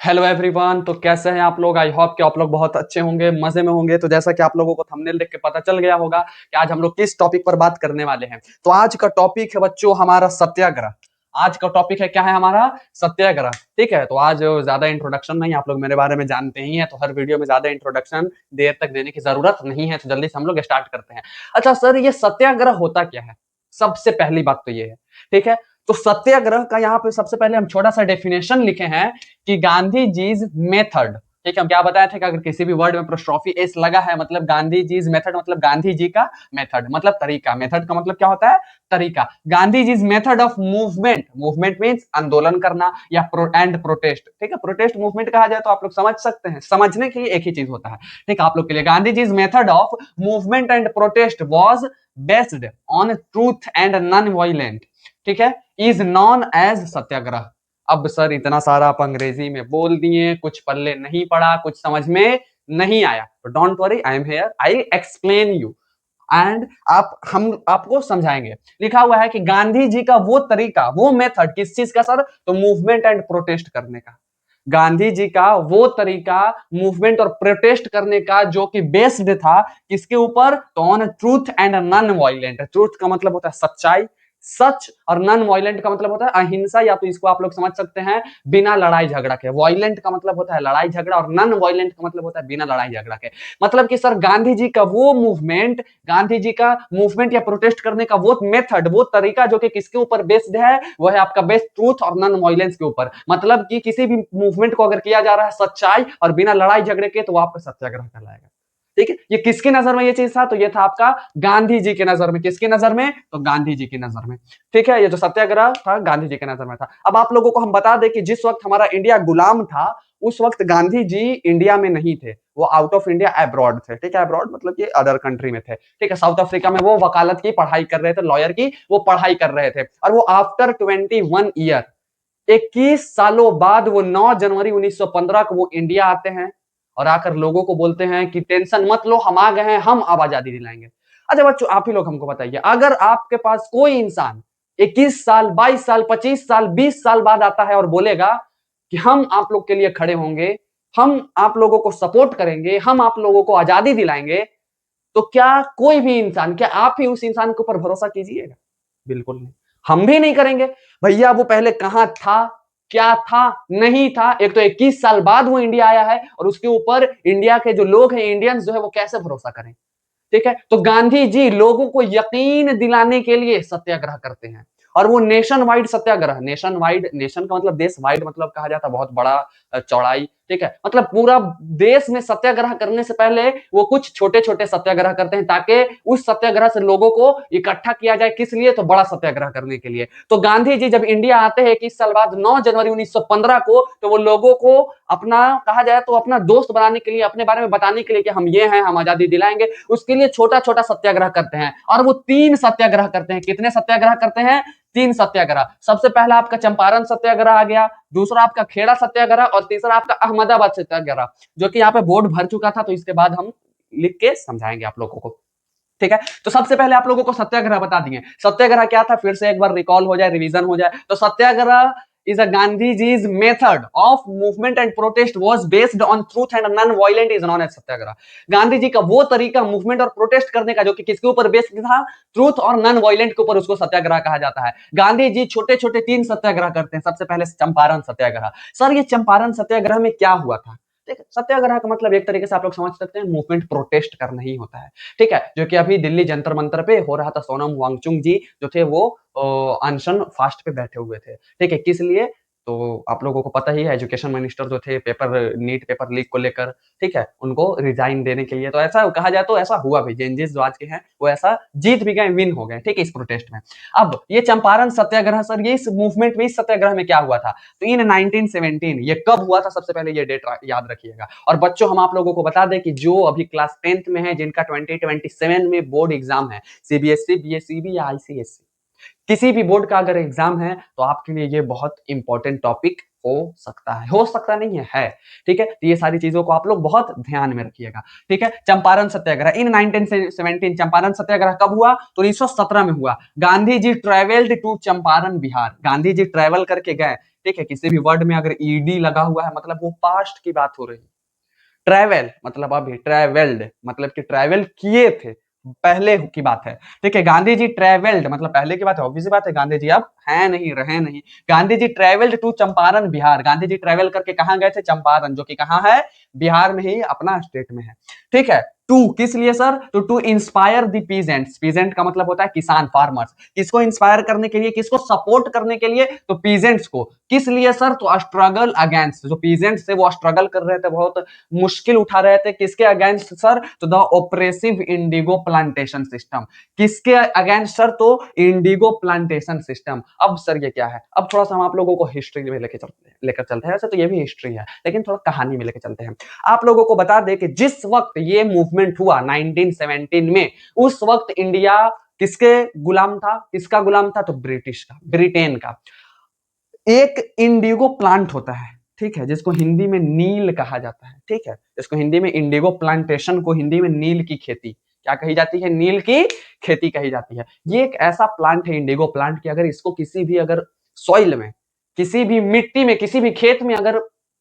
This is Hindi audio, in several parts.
Hello everyone. तो कैसे हैं आप लोग? आई होप कि आप लोग बहुत अच्छे होंगे, मजे में होंगे। तो जैसा कि आप लोगों को थंबनेल देख के पता चल गया होगा कि आज हम लोग किस टॉपिक पर बात करने वाले हैं। तो आज का टॉपिक है बच्चों हमारा सत्याग्रह। आज का टॉपिक है क्या है हमारा? सत्याग्रह। ठीक है, तो आज ज्यादा इंट्रोडक्शन नहीं, आप लोग मेरे बारे में जानते ही हैं, तो हर वीडियो में ज्यादा इंट्रोडक्शन देर तक देने की जरूरत नहीं है। तो जल्दी से हम लोग स्टार्ट करते हैं। अच्छा सर, ये सत्याग्रह होता क्या है? सबसे पहली बात तो ये है, ठीक है। तो सत्याग्रह का यहाँ पे सबसे पहले हम छोटा सा डेफिनेशन लिखे हैं कि गांधी जीज मेथड। ठीक है, हम क्या बताए थे कि अगर किसी भी वर्ड में अपोस्ट्रोफी एस लगा है मतलब गांधी जीज मेथड मतलब गांधी जी का मेथड मतलब तरीका। मेथड का मतलब क्या होता है? तरीका। Gandhi ji's method of movement. Movement means आंदोलन करना या एंड प्रोटेस्ट। ठीक है, प्रोटेस्ट मूवमेंट कहा जाए तो आप लोग समझ सकते हैं, समझने के लिए एक ही चीज होता है। ठीक है, आप लोग के लिए Gandhi ji's method of movement and protest was based on truth and non violent. ठीक है, इज नॉन एज सत्याग्रह। अब सर इतना सारा आप अंग्रेजी में बोल दिए, कुछ पल्ले नहीं पड़ा, कुछ समझ में नहीं आया, तो don't worry, I am here, I explain you and हम आपको समझाएंगे। लिखा हुआ है कि गांधी जी का वो तरीका, वो मेथड, किस चीज का सर? तो मूवमेंट एंड प्रोटेस्ट करने का। गांधी जी का वो तरीका मूवमेंट और प्रोटेस्ट करने का जो कि बेस्ड था किसके ऊपर? तो on truth and non violent. Truth का मतलब होता है सच्चाई, सच, और नॉन वायलेंट का मतलब होता है अहिंसा, या तो इसको आप लोग समझ सकते हैं बिना लड़ाई झगड़ा के। वायलेंट का मतलब होता है लड़ाई झगड़ा और नॉन वायलेंट का मतलब होता है बिना लड़ाई झगड़ा के। मतलब कि सर गांधी जी का वो मूवमेंट, गांधी जी का मूवमेंट या प्रोटेस्ट करने का वो मेथड, वो तरीका जो कि किसके ऊपर बेस्ड है? वो है आपका बेस्ट ट्रूथ और नॉन वायलेंस के ऊपर। मतलब कि किसी भी मूवमेंट को अगर किया जा रहा है सच्चाई और बिना लड़ाई झगड़े के, तो वो आपका सत्याग्रह कहलाएगा। ठीक है, ये किसकी नजर में ये चीज था? तो ये था आपका गांधी जी की नजर में। किसकी नजर में? तो गांधी जी की नजर में। ठीक है, ये जो सत्याग्रह था गांधी जी की नजर में था। अब आप लोगों को हम बता दें कि जिस वक्त हमारा इंडिया गुलाम था उस वक्त गांधी जी इंडिया में नहीं थे, वो आउट ऑफ इंडिया अब्रॉड थे। ठीक है, अब्रॉड मतलब कि अदर कंट्री में थे। ठीक है, साउथ अफ्रीका में वो वकालत की पढ़ाई कर रहे थे, लॉयर की वो पढ़ाई कर रहे थे। और वो आफ्टर 21 ईयर, 21 सालों बाद वो 9 जनवरी 1915 को वो इंडिया आते हैं और आकर लोगों को बोलते हैं कि टेंशन मत लो, हम आ गए हैं, हम अब आजादी दिलाएंगे। अच्छा बच्चों, आप ही लोग हमको बताइए, अगर आपके पास कोई इंसान 21 साल, 22 साल, 25 साल, 20 साल बाद आता है और बोलेगा कि हम आप लोग के लिए खड़े होंगे, हम आप लोगों को सपोर्ट करेंगे, हम आप लोगों को आजादी दिलाएंगे, तो क्या कोई भी इंसान, क्या आप ही उस इंसान के ऊपर भरोसा कीजिएगा? बिल्कुल नहीं, हम भी नहीं करेंगे। भैया वो पहले कहां था, क्या था, नहीं था। एक तो 21 साल बाद वो इंडिया आया है और उसके ऊपर इंडिया के जो लोग हैं, इंडियंस जो है, वो कैसे भरोसा करें? ठीक है, तो गांधी जी लोगों को यकीन दिलाने के लिए सत्याग्रह करते हैं। और वो नेशन वाइड सत्याग्रह, नेशन वाइड, नेशन का मतलब देश, वाइड मतलब कहा जाता है बहुत बड़ा, चौड़ाई। ठीक है, मतलब पूरा देश में सत्याग्रह करने से पहले वो कुछ छोटे छोटे सत्याग्रह करते हैं ताकि उस सत्याग्रह से लोगों को इकट्ठा किया जाए। किस लिए? तो बड़ा सत्याग्रह करने के लिए। तो गांधी जी जब इंडिया आते हैं 21 साल बाद 9 जनवरी 1915 को, तो वो लोगों को अपना, कहा जाए तो अपना दोस्त बनाने के लिए, अपने बारे में बताने के लिए कि हम ये हैं, हम आजादी दिलाएंगे, उसके लिए छोटा छोटा सत्याग्रह करते हैं। और वो 3 सत्याग्रह करते हैं। कितने सत्याग्रह करते हैं? 3 सत्याग्रह। सबसे पहला आपका चंपारण सत्याग्रह आ गया, दूसरा आपका खेड़ा सत्याग्रह, और तीसरा आपका अहमदाबाद सत्याग्रह, जो कि यहाँ पे बोर्ड भर चुका था, तो इसके बाद हम लिख के समझाएंगे आप लोगों को। ठीक है, तो सबसे पहले आप लोगों को सत्याग्रह बता दिए। सत्याग्रह क्या था, फिर से एक बार रिकॉल हो जाए, रिवीजन हो जाए। तो सत्याग्रह is a Gandhiji's method of movement and protest was based on truth and non-violent is known as सत्याग्रह। गांधी जी का वो तरीका मूवमेंट और प्रोटेस्ट करने का जो कि किसके ऊपर बेस्ड था? ट्रूथ और नॉन वायलेंट के ऊपर, उसको सत्याग्रह कहा जाता है। गांधी जी छोटे छोटे 3 सत्याग्रह करते हैं। सबसे पहले चंपारण सत्याग्रह। सर ये चंपारण सत्याग्रह में क्या हुआ था? ठीक है, सत्याग्रह का मतलब एक तरीके से आप लोग समझ सकते हैं मूवमेंट प्रोटेस्ट करना ही होता है। ठीक है, जो कि अभी दिल्ली जंतर मंतर पे हो रहा था। सोनम वांगचुक जी जो थे वो अनशन फास्ट पे बैठे हुए थे। ठीक है, किस लिए? तो आप लोगों को पता ही है, एजुकेशन मिनिस्टर जो थे पेपर नीट पेपर लीक को लेकर, ठीक है, उनको रिजाइन देने के लिए। तो ऐसा कहा जाए तो ऐसा हुआ भी, जेएनजी जो आज के हैं वो ऐसा जीत भी गए, विन हो गए। ठीक है, इस प्रोटेस्ट में। अब ये चंपारण सत्याग्रह सर, ये इस मूवमेंट में, इस सत्याग्रह में क्या हुआ था? तो इन 1917, ये कब हुआ था? सबसे पहले ये डेट याद रखिएगा। और बच्चों हम आप लोगों को बता दें कि जो अभी क्लास 10th में है, जिनका 2027 में बोर्ड एग्जाम है, सीबीएसई, बीएसईबी या आईसीएसई, किसी भी बोर्ड का अगर एग्जाम है तो आपके लिए ये बहुत इंपॉर्टेंट टॉपिक हो सकता नहीं है, ठीक है। तो ये सारी चीजों को आप लोग बहुत ध्यान में रखिएगा, ठीक है। चंपारण सत्याग्रह इन 1917, चंपारण सत्याग्रह कब हुआ? तो 1917 में हुआ। Gandhi ji travelled to Champaran Bihar, Gandhi ji travel करके गए, ठीक है। किसी भी वर्ड में अगर ईडी लगा हुआ है मतलब वो पास्ट की बात हो रही है। ट्रैवल मतलब अभी, ट्रैवल्ड मतलब कि ट्रैवल किए थे, पहले की बात है, ठीक है। गांधी जी ट्रैवल्ड मतलब पहले की बात है, ऑब्वियस बात है, गांधी जी अब है नहीं, रहे नहीं। Gandhi ji travelled to Champaran Bihar, Gandhi ji travel करके कहां गए थे? चंपारण, जो कि कहां है? बिहार में ही, अपना स्टेट में है, ठीक है। टू किस लिए सर? तो to inspire the peasants, peasant का मतलब होता है किसान, फार्मर्स। किसको इंस्पायर करने के लिए, किसको सपोर्ट करने के लिए? तो पीजेंट्स को। किस लिए सर? तो स्ट्रगल अगेंस्ट, जो पीजेंट्स थे वो स्ट्रगल कर रहे थे, बहुत मुश्किल उठा रहे थे, किसके अगेंस्ट सर? तो the oppressive Indigo plantation system. किसके अगेंस्ट सर? तो इंडिगो प्लांटेशन सिस्टम। अब सर ये क्या है? अब थोड़ा सा हम आप लोगों को हिस्ट्री में लेकर चलते हैं, वैसे तो ये भी हिस्ट्री है लेकिन थोड़ा कहानी में लेकर चलते हैं। आप लोगों को बता दें कि जिस वक्त ये मूवमेंट हुआ 1917 में, उस वक्त इंडिया किसके गुलाम था? किसका गुलाम था? तो ब्रिटिश का, ब्रिटेन का। एक इंडिगो प्लांट होता है, ठीक है, जिसको हिंदी में नील कहा जाता है, ठीक है। जिसको हिंदी में इंडिगो प्लांटेशन को हिंदी में नील की खेती क्या कही जाती है? नील की खेती कही जाती है। ये एक ऐसा प्लांट है, इंडिगो प्लांट, कि अगर इसको किसी भी अगर सॉइल में, किसी भी मिट्टी में, किसी भी खेत में अगर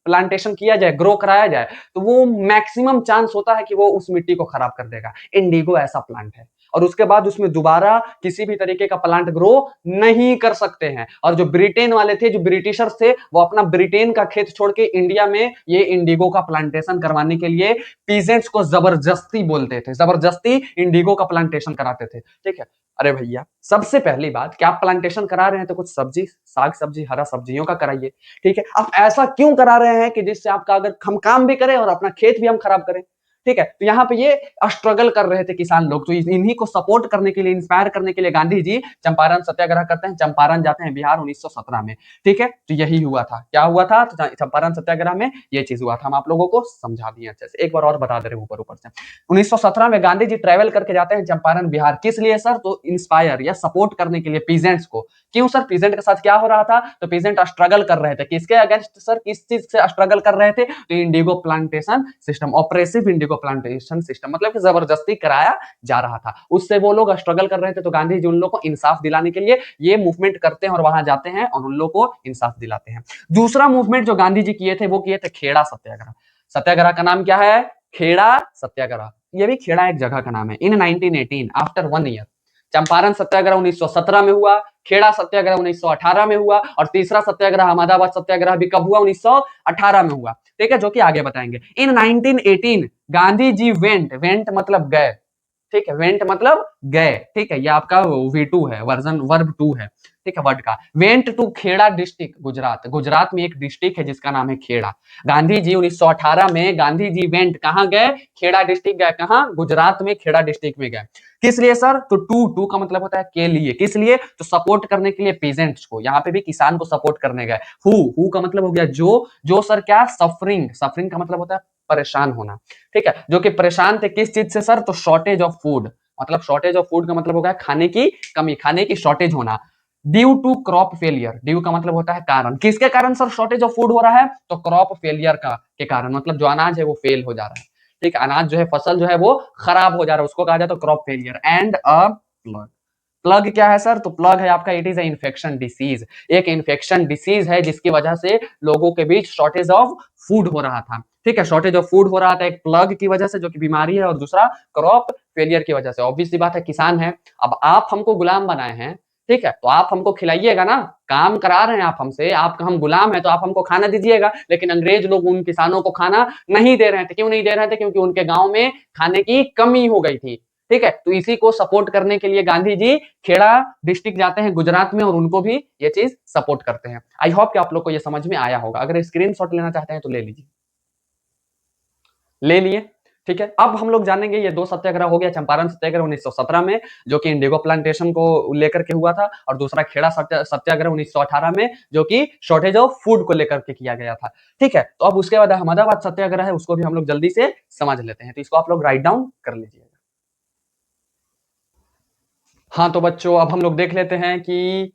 प्लांटेशन किया जाए, ग्रो कराया जाए, तो वो मैक्सिमम चांस होता है कि वो उस मिट्टी को खराब कर देगा। इंडिगो ऐसा प्लांट है, और उसके बाद उसमें दोबारा किसी भी तरीके का प्लांट ग्रो नहीं कर सकते हैं। और जो ब्रिटेन वाले थे, जो ब्रिटिशर्स थे, वो अपना ब्रिटेन का खेत छोड़ के इंडिया में ये इंडिगो का प्लांटेशन करवाने के लिए पीजेंट्स को जबरदस्ती बोलते थे, जबरदस्ती इंडिगो का प्लांटेशन कराते थे, ठीक है। अरे भैया, सबसे पहली बात कि आप प्लांटेशन करा रहे हैं तो कुछ सब्जी, साग सब्जी, हरा सब्जियों का कराइए, ठीक है। आप ऐसा क्यों करा रहे हैं कि जिससे आपका अगर हम काम भी करें और अपना खेत भी हम खराब करें, ठीक है। तो यहाँ पे ये स्ट्रगल कर रहे थे किसान लोग, तो इन्हीं को सपोर्ट करने के लिए, इंस्पायर करने के लिए गांधी जी चंपारण सत्याग्रह करते हैं, चंपारण जाते हैं बिहार 1917 में, ठीक है। तो यही हुआ था, क्या हुआ था? तो चंपारण सत्याग्रह में ये चीज हुआ था, हम आप लोगों को समझा दिए अच्छे से, एक बार और बता दे रहे ऊपर ऊपर से। 1917 में गांधी जी ट्रेवल करके जाते हैं चंपारण बिहार, किस लिए सर? तो इंस्पायर या सपोर्ट करने के लिए पीजेंट्स को। क्यों सर? पीजेंट के साथ क्या हो रहा था? तो पीजेंट स्ट्रगल कर रहे थे, किसके अगेंस्ट सर? किस चीज से स्ट्रगल कर रहे थे? तो Indigo plantation system, oppressive Indigo plantation system, मतलब कि जबरदस्ती कराया जा रहा था, उससे वो लोग स्ट्रगल कर रहे थे। तो गांधी जी उन लोग को इंसाफ दिलाने के लिए ये मूवमेंट करते हैं और वहां जाते हैं और उन लोग को इंसाफ दिलाते हैं। दूसरा मूवमेंट जो गांधी जी किए थे वो किए थे खेड़ा सत्याग्रह। सत्याग्रह का नाम क्या है? खेड़ा सत्याग्रह। ये भी खेड़ा एक जगह का नाम है। इन 1918, आफ्टर 1 ईयर, चंपारण सत्याग्रह 1917 में हुआ, खेड़ा सत्याग्रह 1918 में हुआ, और तीसरा सत्याग्रह अहमदाबाद सत्याग्रह भी कब हुआ? 1918 में हुआ, ठीक है, जो कि आगे बताएंगे। इन 1918 गांधी जी वेंट मतलब गए, ठीक है, वेंट मतलब गए, ठीक है। ये आपका V2 है, वर्जन वर्ब 2 है, ठीक है, वर्ड का। Went to Kheda district, Gujarat, Gujarat में एक डिस्ट्रिक्ट है जिसका नाम है खेड़ा। गांधी जी 1918 में गांधी जी वेंट कहां गए? खेड़ा डिस्ट्रिक्ट गए, कहां? गुजरात में खेड़ा डिस्ट्रिक्ट में गए। किस लिए सर? तो टू का मतलब होता है के लिए, किस लिए? तो सपोर्ट करने के लिए पीजेंट्स को, यहाँ पे भी किसान को सपोर्ट करने गए। हु का मतलब हो गया जो सर क्या? सफरिंग, सफरिंग का मतलब होता है परेशान होना, ठीक है, जो कि परेशान थे किस चीज से सर? तो शॉर्टेज ऑफ फूड, मतलब शॉर्टेज ऑफ फूड का मतलब होगा खाने की कमी, खाने की शॉर्टेज होना। Due to crop failure, due का मतलब होता है कारण, किसके कारण सर शॉर्टेज ऑफ फूड हो रहा है? तो क्रॉप फेलियर का के कारण, मतलब जो अनाज है वो फेल हो जा रहा है, ठीक है, अनाज जो है, फसल जो है वो खराब हो जा रहा है, उसको कहा जाता है crop failure. And a plug, plug क्या है सर? तो प्लग है आपका, it is a infection disease, एक इन्फेक्शन डिसीज है जिसकी वजह से लोगों के बीच शॉर्टेज ऑफ फूड हो रहा था, ठीक है, शॉर्टेज ऑफ फूड हो रहा था, एक प्लग की वजह से जो कि बीमारी है, और दूसरा क्रॉप फेलियर की वजह से। ऑब्वियस सी बात है, किसान है, अब आप हमको गुलाम बनाए हैं, ठीक है, तो आप हमको खिलाइएगा ना, काम करा रहे हैं आप हमसे, आपका हम गुलाम है तो आप हमको खाना दीजिएगा। लेकिन अंग्रेज लोग उन किसानों को खाना नहीं दे रहे थे, क्यों नहीं दे रहे थे? क्योंकि उनके गांव में खाने की कमी हो गई थी, ठीक है। तो इसी को सपोर्ट करने के लिए गांधी जी खेड़ा डिस्ट्रिक्ट जाते हैं गुजरात में, और उनको भी ये चीज सपोर्ट करते हैं। आई होप कि आप लोग को ये समझ में आया होगा। अगर स्क्रीनशॉट लेना चाहते हैं तो ले लीजिए, ले लिए, ठीक है। अब हम लोग जानेंगे ये दो सत्याग्रह हो गया, चंपारण सत्याग्रह 1917 में जो कि इंडिगो प्लांटेशन को लेकर के हुआ था, और दूसरा खेड़ा सत्याग्रह 1918 में जो कि शॉर्टेज ऑफ फूड को लेकर के किया गया था, ठीक है। तो अब उसके बाद अहमदाबाद सत्याग्रह है, उसको भी हम लोग जल्दी से समझ लेते हैं, तो इसको आप लोग राइट डाउन कर लीजिए। हाँ तो बच्चों अब हम लोग देख लेते हैं कि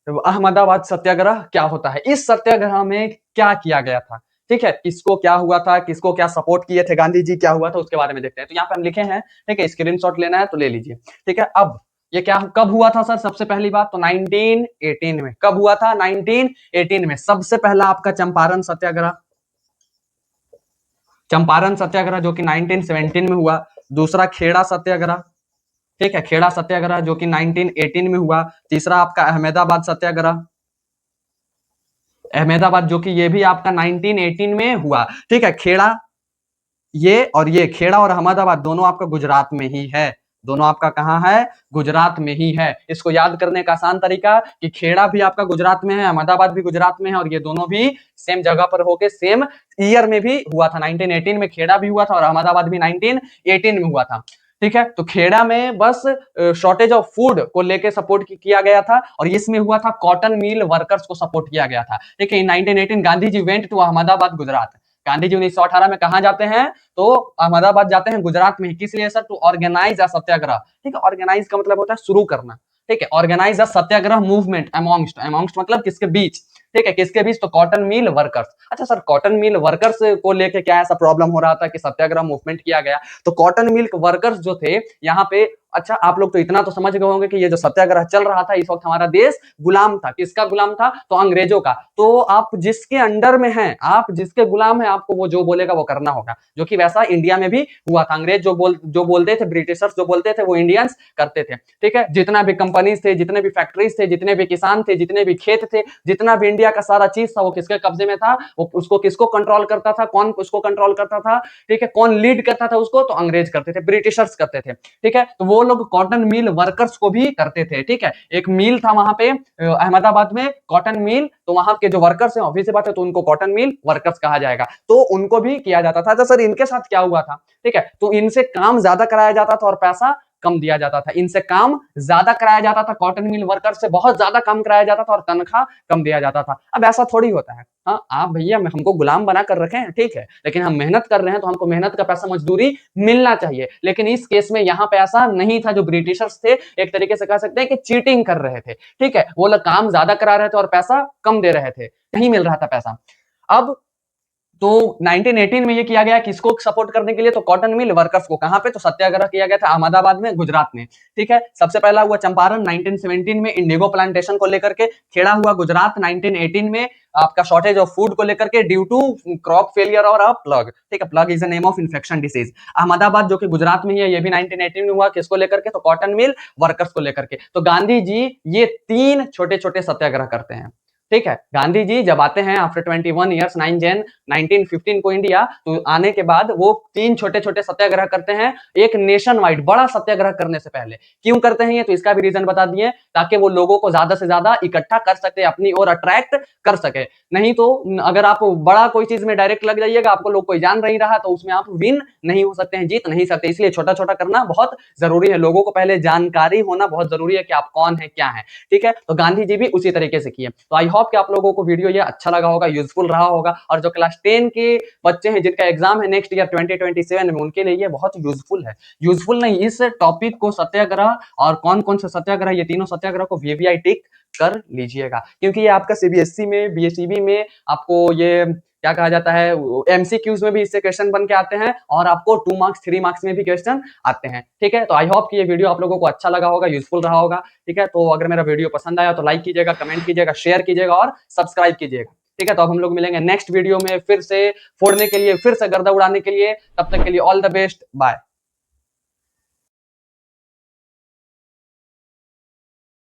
अहमदाबाद सत्याग्रह क्या होता है। इस सत्याग्रह में क्या किया गया था, ठीक है, किसको क्या हुआ था, किसको क्या सपोर्ट किए थे गांधी जी, क्या हुआ था उसके बारे में देखते हैं। तो यहाँ पे हम लिखे हैं, ठीक है, स्क्रीनशॉट लेना है तो ले लीजिए। ठीक है, अब ये क्या कब हुआ था सर? सबसे पहली बात तो 1918 में। कब हुआ था? 1918 में। सबसे पहला आपका चंपारण सत्याग्रह, चंपारण सत्याग्रह जो कि 1917 में हुआ। दूसरा खेड़ा सत्याग्रह, ठीक है, खेड़ा सत्याग्रह जो कि 1918 में हुआ। तीसरा आपका अहमदाबाद सत्याग्रह, अहमदाबाद जो कि ये भी आपका 1918 में हुआ। ठीक है, खेड़ा ये खेड़ा और अहमदाबाद दोनों आपका गुजरात में ही है। दोनों आपका कहां है? गुजरात में ही है। इसको याद करने का आसान तरीका कि खेड़ा भी आपका गुजरात में है, अहमदाबाद भी गुजरात में है, और ये दोनों भी सेम जगह पर होके सेम ईयर में भी हुआ था। 1918 में खेड़ा भी हुआ था और अहमदाबाद भी 1918 में हुआ था। ठीक है, तो खेड़ा में बस शॉर्टेज ऑफ फूड को लेके सपोर्ट किया गया था, और इसमें हुआ था कॉटन मिल वर्कर्स को सपोर्ट किया गया था। ठीक है, इन 1918 गांधी जी वेंट टू अहमदाबाद गुजरात। गांधी जी 1918 में कहा जाते हैं? तो अहमदाबाद जाते हैं, गुजरात में। किस लिए सर? टू ऑर्गेनाइज अ सत्याग्रह। ठीक है, ऑर्गेनाइज का मतलब होता है शुरू करना। ठीक है, ऑर्गेनाइज अ सत्याग्रह मूवमेंट अमॉन्ग्स्ट, अमॉन्ग्स्ट मतलब किसके बीच? ठीक है, किसके बीच? तो कॉटन मिल वर्कर्स। अच्छा सर, कॉटन मिल वर्कर्स को लेके क्या ऐसा प्रॉब्लम हो रहा था कि सत्याग्रह मूवमेंट किया गया? तो कॉटन मिल वर्कर्स जो थे यहाँ पे, अच्छा आप लोग तो इतना तो समझ गए होंगे कि ये जो सत्याग्रह चल रहा था, इस वक्त हमारा देश गुलाम था। किसका गुलाम था? तो अंग्रेजों का। तो आप जिसके अंडर में हैं, आप जिसके गुलाम हैं, आपको वो जो बोलेगा वो करना होगा, जो कि वैसा इंडिया में भी हुआ था। अंग्रेज जो बोलते थे, ब्रिटिशर्स जो बोलते थे, वो इंडियंस करते थे। ठीक है, जितना भी कंपनीज थे, जितने भी फैक्ट्रीज थे, जितने भी किसान थे, जितने भी खेत थे, जितना भी इंडिया का सारा चीज था, वो किसके कब्जे में था? वो उसको किसको कंट्रोल करता था? कौन उसको कंट्रोल करता था? ठीक है, कौन लीड करता था उसको? तो अंग्रेज करते थे, ब्रिटिशर्स करते थे। ठीक है, तो वो लोग कॉटन मिल वर्कर्स को भी करते थे। ठीक है, एक मिल था वहां पे अहमदाबाद में, कॉटन मिल, तो वहां के जो वर्कर्स हैं, ऑब्वियस बात है, तो उनको कॉटन मिल वर्कर्स कहा जाएगा। तो उनको भी किया जाता था। तो सर इनके साथ क्या हुआ था? ठीक है, तो इनसे काम ज्यादा कराया जाता था और पैसा कम दिया जाता था। इनसे काम ज्यादा कराया जाता था, कॉटन मिल वर्कर से बहुत ज्यादा काम कराया जाता था, और तनख्वाह कम दिया जाता था। अब ऐसा थोड़ी होता है। हाँ, आप भैया हमको गुलाम बना कर रखे हैं, ठीक है, लेकिन हम मेहनत कर रहे हैं तो हमको मेहनत का पैसा, मजदूरी मिलना चाहिए। लेकिन इस केस में यहाँ पे ऐसा नहीं था। जो ब्रिटिशर्स थे, एक तरीके से कह सकते हैं कि चीटिंग कर रहे थे। ठीक है, वो लोग काम ज्यादा करा रहे थे और पैसा कम दे रहे थे, नहीं मिल रहा था पैसा। अब तो 1918 में ये किया गया, किसको सपोर्ट करने के लिए? तो कॉटन मिल वर्कर्स को। कहां पे? तो सत्याग्रह किया गया था अहमदाबाद में, गुजरात में। ठीक है, सबसे पहला हुआ चंपारण 1917 में इंडिगो प्लांटेशन को लेकर के। खेड़ा हुआ गुजरात 1918 में, आपका शॉर्टेज ऑफ फूड को लेकर के, ड्यू टू क्रॉप फेलियर और अ प्लग। ठीक है, plug is a name of infection disease. Ahmedabad जो कि गुजरात में ही है, ये भी 1918 में हुआ। किसको लेकर के? तो कॉटन मिल वर्कर्स को लेकर के। तो गांधी जी ये 3 छोटे छोटे सत्याग्रह करते हैं। ठीक है, गांधी जी जब आते हैं आफ्टर 21 ईयर्स, 9 जन 1915 को इंडिया, तो आने के बाद वो 3 छोटे छोटे सत्याग्रह करते हैं, एक नेशन वाइड बड़ा सत्याग्रह करने से पहले। क्यों करते हैं ये? तो इसका भी रीजन बता दिए, ताकि वो लोगों को ज्यादा से ज्यादा इकट्ठा कर सके, अपनी ओर अट्रैक्ट कर सके। नहीं तो अगर आप बड़ा कोई चीज में डायरेक्ट लग जाइएगा, आपको लोग कोई जान नहीं रहा, तो उसमें आप विन नहीं हो सकते हैं, जीत नहीं सकते। इसलिए छोटा छोटा करना बहुत जरूरी है। लोगों को पहले जानकारी होना बहुत जरूरी है कि आप कौन है, क्या है। ठीक है, तो गांधी जी भी उसी तरीके से किए। तो आई होप कि आप लोगों को वीडियो ये अच्छा लगा होगा, यूजफुल रहा होगा, और जो क्लास 10 के बच्चे हैं जिनका एग्जाम है नेक्स्ट ईयर 2027 में, उनके लिए ये बहुत यूजफुल है। यूजफुल नहीं, इस टॉपिक को, सत्याग्रह और कौन कौन से सत्याग्रह, ये तीनों सत्याग्रह को वीवीआई टिक कर लीजिएगा, क्योंकि ये आपका सीबीएसई में, बीएसईबी में आपको ये क्या कहा जाता है, एमसीक्यूज में भी इससे क्वेश्चन बन के आते हैं, और आपको 2 मार्क्स 3 मार्क्स में भी क्वेश्चन आते हैं। ठीक है, तो आई होप कि ये वीडियो आप लोगों को अच्छा लगा होगा, यूजफुल रहा होगा। ठीक है, तो अगर मेरा वीडियो पसंद आया तो लाइक कीजिएगा, कमेंट कीजिएगा, शेयर कीजिएगा और सब्सक्राइब कीजिएगा। ठीक है, तो अब हम लोग मिलेंगे नेक्स्ट वीडियो में, फिर से फोड़ने के लिए, फिर से गर्दा उड़ाने के लिए। तब तक के लिए ऑल द बेस्ट, बाय।